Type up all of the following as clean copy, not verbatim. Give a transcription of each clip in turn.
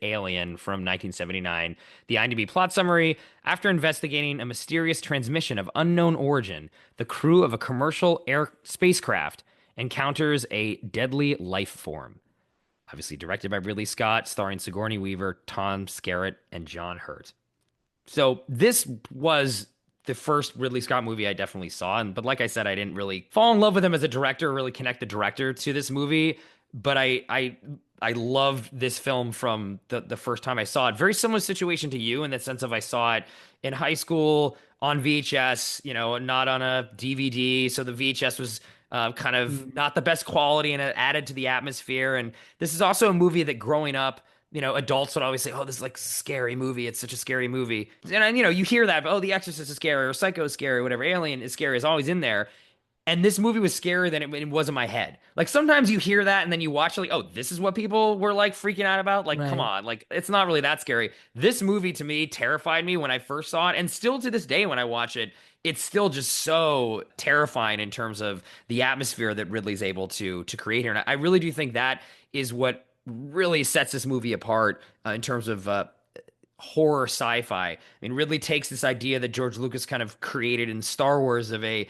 Alien from 1979. The IMDb plot summary: after investigating a mysterious transmission of unknown origin, the crew of a commercial air spacecraft encounters a deadly life form. Obviously directed by Ridley Scott, starring Sigourney Weaver, Tom Skerritt, and John Hurt. So this was the first Ridley Scott movie I definitely saw, but like I said, I didn't really fall in love with him as a director, or really connect the director to this movie. But I loved this film from the first time I saw it. Very similar situation to you in the sense of I saw it in high school on VHS, not on a DVD. So the VHS was kind of Mm. not the best quality, and it added to the atmosphere. And this is also a movie that growing up, adults would always say, "Oh, this is like a scary movie. It's such a scary movie." And you hear that, but, "Oh, The Exorcist is scary, or Psycho is scary, whatever. Alien is scary," is always in there. And this movie was scarier than it was in my head. Like sometimes you hear that and then you watch it like, "Oh, this is what people were like freaking out about." Like, come Right. on, like it's not really that scary. This movie to me terrified me when I first saw it, and still to this day when I watch it, it's still just so terrifying in terms of the atmosphere that Ridley's able to create here. And I really do think that is what really sets this movie apart in terms of horror sci-fi. I mean, Ridley takes this idea that George Lucas kind of created in Star Wars of a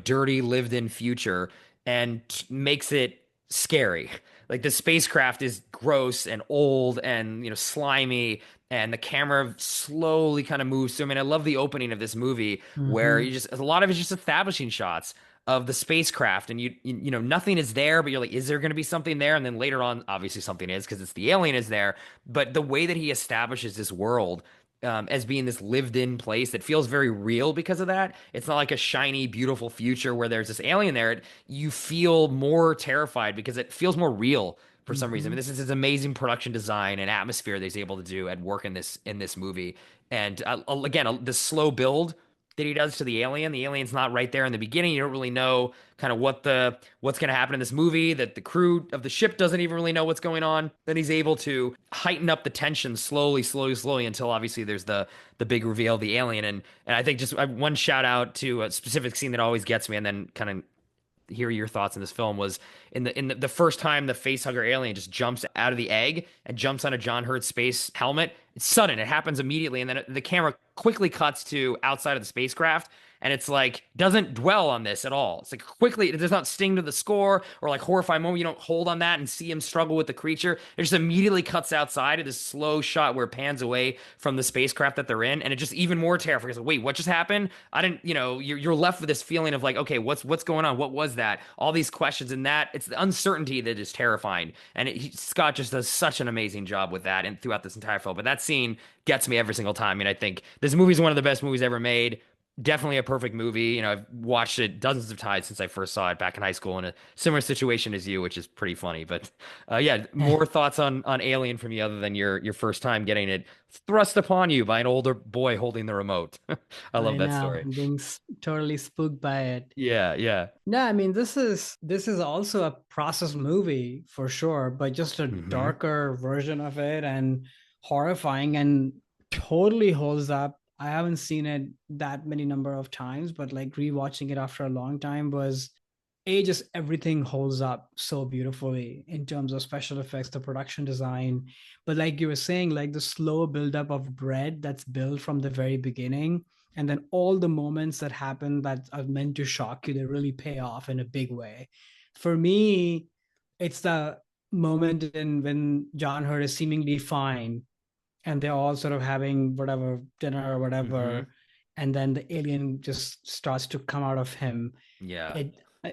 dirty lived-in future and makes it scary. Like the spacecraft is gross and old and slimy, and the camera slowly kind of moves. So I mean, I love the opening of this movie where Hmm. a lot of it's just establishing shots of the spacecraft, and nothing is there, but you're like, is there going to be something there? And then later on, obviously something is, because it's the alien is there. But the way that he establishes this world as being this lived-in place that feels very real because of that. It's not like a shiny, beautiful future where there's this alien there. You feel more terrified because it feels more real for some reason. I Hmm. mean, this is his amazing production design and atmosphere that he's able to do at work in this movie. And again, the slow build that he does to the alien. The alien's not right there in the beginning. You don't really know kind of what's going to happen in this movie. That the crew of the ship doesn't even really know what's going on. Then he's able to heighten up the tension slowly, slowly, slowly until obviously there's the big reveal of the alien. And I think just one shout out to a specific scene that always gets me, and then kind of hear your thoughts in this film was in the first time the facehugger alien just jumps out of the egg and jumps on a John Hurt space helmet. It's sudden. It happens immediately, and then the camera quickly cuts to outside of the spacecraft, and it's like doesn't dwell on this at all. It's like quickly, it does not sting to the score or like horrifying moment. You don't hold on that and see him struggle with the creature. It just immediately cuts outside of this slow shot where it pans away from the spacecraft that they're in, and it just even more terrifying. It's like, wait, what just happened? I didn't, you're left with this feeling of like, okay, what's going on? What was that? All these questions, and that it's the uncertainty that is terrifying. And Scott just does such an amazing job with that and throughout this entire film. But that scene gets me every single time. I mean, I think this movie is one of the best movies ever made. Definitely a perfect movie. I've watched it dozens of times since I first saw it back in high school in a similar situation as you, which is pretty funny. But yeah, more thoughts on Alien from you other than your first time getting it thrust upon you by an older boy holding the remote. I love I that know, story. being totally spooked by it. Yeah, yeah. No, I mean this is also a process movie for sure, but just a Hmm. darker version of it and horrifying and totally holds up. I haven't seen it that many number of times, but like rewatching it after a long time was just everything holds up so beautifully in terms of special effects, the production design. But like you were saying, like the slow buildup of dread that's built from the very beginning, and then all the moments that happen that are meant to shock you, they really pay off in a big way. For me, it's the moment in when John Hurt is seemingly fine and they're all sort of having whatever dinner or Hmm. whatever, and then the alien just starts to come out of him. Yeah.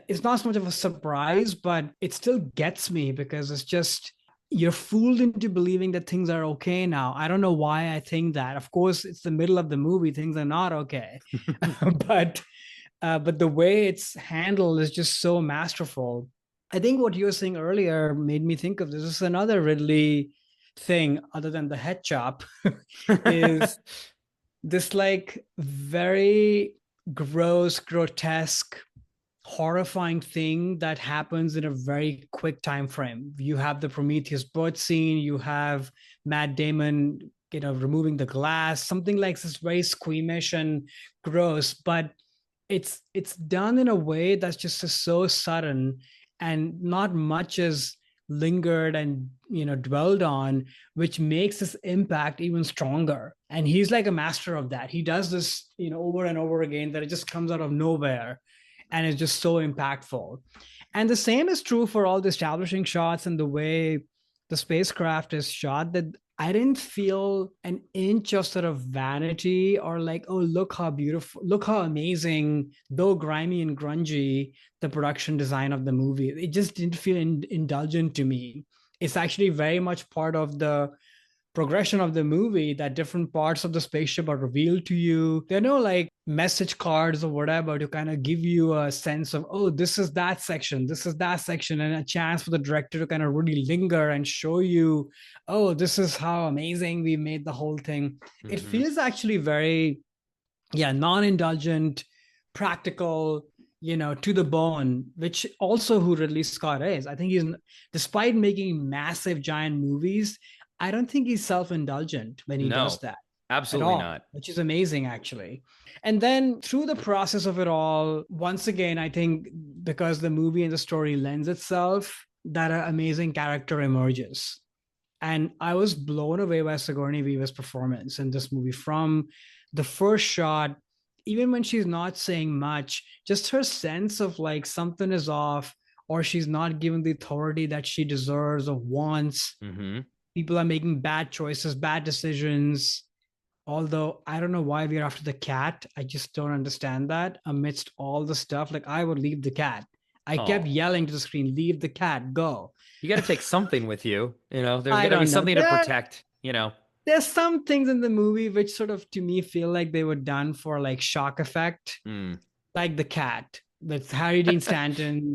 It's not so much of a surprise, but it still gets me because it's just you're fooled into believing that things are okay now. I don't know why I think that. Of course, it's the middle of the movie; things are not okay, but but the way it's handled is just so masterful. I think what you were saying earlier made me think of this. This is another Ridley thing, other than the head chop, is this like very gross, grotesque, horrifying thing that happens in a very quick time frame. You have the Prometheus bird scene, you have Matt Damon, removing the glass, something like this very squeamish and gross, but it's done in a way that's just so sudden and not much is lingered and dwelled on, which makes his impact even stronger. And he's like a master of that. He does this over and over again, that it just comes out of nowhere and it's just so impactful. And the same is true for all the establishing shots and the way the spacecraft is shot, that I didn't feel an inch of sort of vanity or like, oh, look how beautiful, look how amazing, though grimy and grungy, the production design of the movie. It just didn't feel indulgent to me. It's actually very much part of the progression of the movie, that different parts of the spaceship are revealed to you. There are no like message cards or whatever to kind of give you a sense of, oh, this is that section, this is that section, and a chance for the director to kind of really linger and show you, oh, this is how amazing we made the whole thing. It Hmm. feels actually very, yeah, non-indulgent, practical, to the bone, which also who Ridley Scott is. I think he's, despite making massive giant movies, I don't think he's self-indulgent when he does No, that at absolutely all, not. which is amazing actually. And then through the process of it all, once again, I think because the movie and the story lends itself, that an amazing character emerges. And I was blown away by Sigourney Weaver's performance in this movie from the first shot. Even when she's not saying much, just her sense of like something is off, or she's not given the authority that she deserves or wants. Hmm. People are making bad choices, bad decisions. Although I don't know why we're after the cat. I just don't understand that. Amidst all the stuff, like I would leave the cat. I kept Oh, yelling to the screen, leave the cat, go. you got to take something with you. There's I got to be don't know. something to protect. There's some things in the movie which sort of to me feel like they were done for like shock effect, Mm. like the cat with Harry Dean Stanton,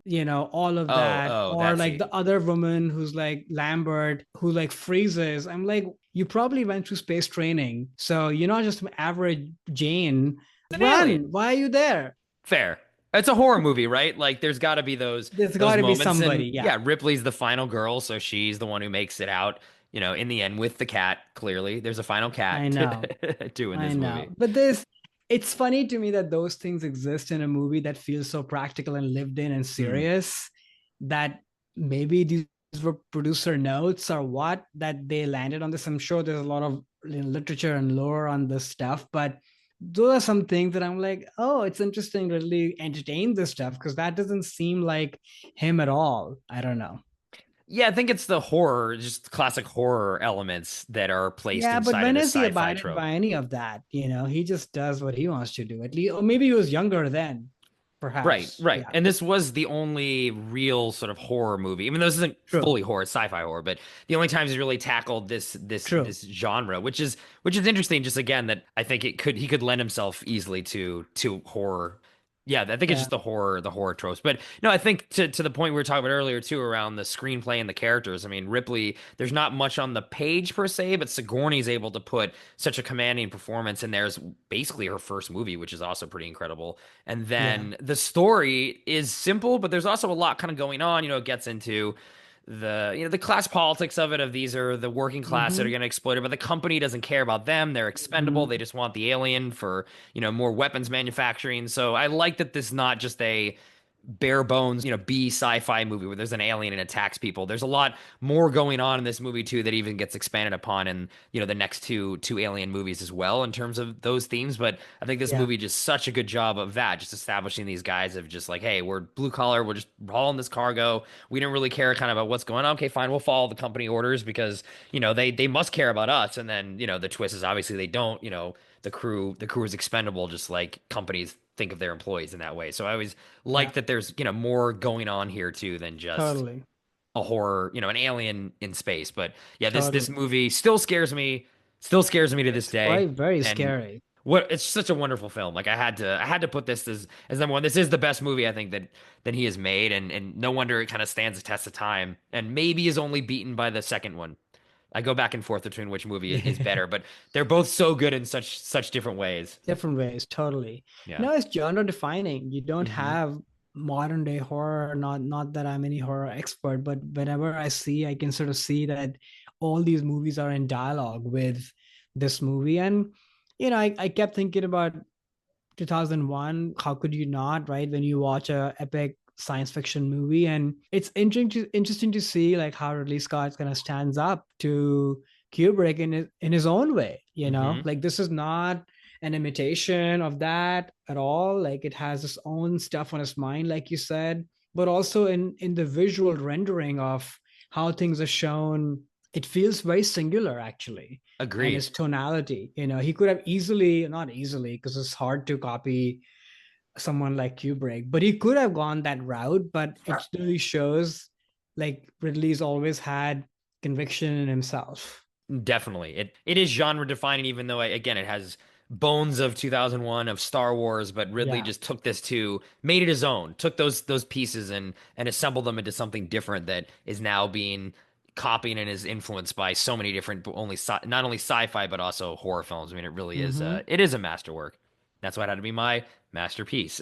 all of Oh, that, oh, or that like scene. the other woman who's like Lambert, who like freezes. I'm like, you probably went through space training, so you're not just an average Jane. It's an alien. Run! Why are you there? Fair. It's a horror movie, right? Like there's got to be those There's got those to be moments, somebody. and Yeah, yeah, Ripley's the final girl, so she's the one who makes it out. In the end with the cat. Clearly, there's a final I cat know. too in I this know. movie. But it's funny to me that those things exist in a movie that feels so practical and lived in and Hmm. serious, that maybe these were producer notes or what, that they landed on this. I'm sure there's a lot of literature and lore on this stuff, but those are some things that I'm like, oh, it's interesting to really entertain this stuff, because that doesn't seem like him at all. I don't know. Yeah, I think it's the horror, just classic horror elements that are placed Yeah, but inside of when this is he sci-fi abided trope. by any of that? He just does what he wants to do. At least, or maybe he was younger then, Right, perhaps. right. Yeah, And this was the only real sort of horror movie. I mean, this isn't true, fully horror, it's sci-fi horror, but the only times he really tackled this true. this genre, which is interesting, just again that I think he could lend himself easily to horror. Yeah, I think it's Yeah. just the horror tropes. But no, I think to the point we were talking about earlier too, around the screenplay and the characters. I mean, Ripley, there's not much on the page per se, but Sigourney's able to put such a commanding performance in there as basically her first movie, which is also pretty incredible. And Yeah. then the story is simple, but there's also a lot kind of going on. It gets into the class politics of it, of these are the working class that are Mm-hmm. going to exploit it, but the company doesn't care about them. They're expendable. They Mm-hmm. just want the alien for, more weapons manufacturing. So I like that this is not just a bare bones, B sci-fi movie where there's an alien and attacks people. There's a lot more going on in this movie too that even gets expanded upon in, the next two alien movies as well in terms of those themes. But I think this Yeah. movie just such a good job of that, just establishing these guys of just like, hey, we're blue collar, we're just hauling this cargo. We didn't really care kind of about what's going on. Okay, fine, we'll follow the company orders because, they must care about us. And then, the twist is obviously they don't, the crew is expendable, just like companies think of their employees in that way. So I always Yeah. like that there's, more going on here too than just Totally. a horror, an alien in space. But yeah, this Totally. movie still scares me to this It's day. quite very And scary. it's such a wonderful film. Like I had to put this as number one. This is the best movie I think that he has made, and no wonder it kind of stands the test of time, and maybe is only beaten by the second one. I go back and forth between which movie is better, but they're both so good in such different ways. Different ways, totally. Yeah. It's genre defining. You don't Hmm. have modern day horror. Not that I'm any horror expert, but whenever I can sort of see that all these movies are in dialogue with this movie. And I kept thinking about 2001. How could you not, right? When you watch a epic science fiction movie. And it's interesting to see like how Ridley Scott kind of stands up to Kubrick in his own way, Hmm. like this is not an imitation of that at all. Like it has its own stuff on its mind, like you said, but also in the visual rendering of how things are shown, it feels very singular actually. And Agreed. its tonality, he could have easily, not easily, because it's hard to copy someone like Kubrick, but he could have gone that route. But it really shows like Ridley's always had conviction in himself. Definitely. It is genre defining, even though again it has bones of 2001 of Star Wars, but Ridley Yeah. just took this to made it his own, took those pieces and assembled them into something different that is now being copied and is influenced by so many different not only sci-fi but also horror films. I mean, it really is Mm-hmm. it is a masterwork. That's why it had to be my masterpiece.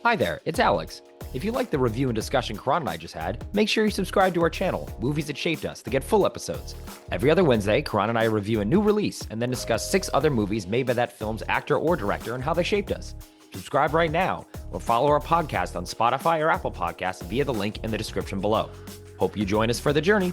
Hi there, it's Alex. If you like the review and discussion Karan and I just had, make sure you subscribe to our channel, Movies That Shaped Us, to get full episodes. Every other Wednesday, Karan and I review a new release and then discuss 6 other movies made by that film's actor or director and how they shaped us. Subscribe right now or follow our podcast on Spotify or Apple Podcasts via the link in the description below. Hope you join us for the journey.